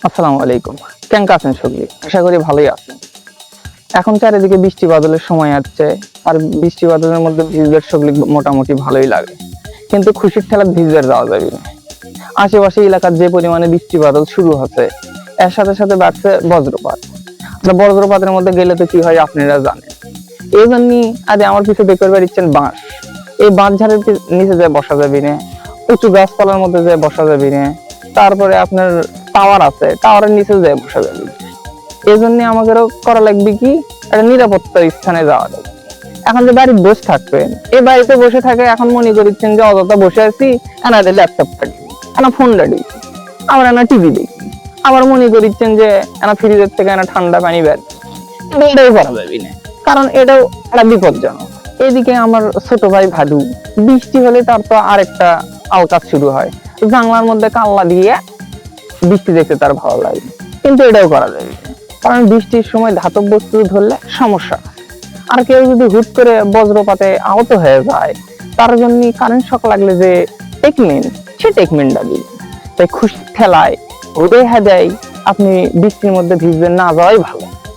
আসসালামু আলাইকুম। কেমন আছেন সকলে? আশা করি ভালোই আছেন। এখন চারিদিকে বৃষ্টি বাদলের সময় আসছে, আর বৃষ্টি বাদলের মধ্যে ভিজতে সকলে মোটামুটি ভালোই লাগে। কিন্তু খুশির ঠেলায় ভিজতে যাওয়া যাবে না। আশেপাশে এলাকার যে পরিমাণে বৃষ্টি বাদল শুরু হচ্ছে, এর সাথে সাথে বাড়ছে বজ্রপাত। বজ্রপাতের মধ্যে গেলে তো কি হয় আপনারা জানেন। এই জন্যই আজ আমার কিছু দেখতে পাচ্ছেন বাঁশ। এই বাঁশ ঝাড়ের নিচে যে বসা যাবে না, উঁচু গাছপালার মধ্যে যে বসা যাবে না, তারপরে আপনার টাওয়ার আছে, টাওয়ারের নিচে যে বসা যাবে। এই জন্য আমাদেরও করা লাগবে কি, একটা নিরাপত্তার স্থানে যাওয়া যাবে। এখন যে বাড়ির বসে থাকবেন, এই বাড়িতে বসে থাকে এখন মনে করছেন যে অযথা বসে আছি, এনাদের ল্যাপটপটা দেখি, এনা ফোনটা দেখি, আবার এনা টিভি দেখি, আবার মনে করছেন যে এনা ফ্রিজের থেকে এনা ঠান্ডা পানি বের, এটাও করা যাবে না, কারণ এটাও একটা বিপজ্জনক। এদিকে আমার ছোট ভাই ভাদু, বৃষ্টি হলে তার তো আরেকটা আওকাজ শুরু হয়, জানলার মধ্যে কাল্লা দিয়ে বৃষ্টি দেখতে তার ভালো লাগে, কিন্তু এটাও করা যাবে না, কারণ বৃষ্টির সময় ধাতব বস্তু ধরলে সমস্যা। আর কেউ যদি হুট করে বজ্রপাতে আহত হয়ে যায়, তার জন্য কারেন্ট শক লাগলে যে টেকনিক, সে টেকনিকটা দিন। তাই খুশি ঠেলায় হুদে হেদায় আপনি বৃষ্টির মধ্যে ভিজবেন না যাওয়াই ভালো।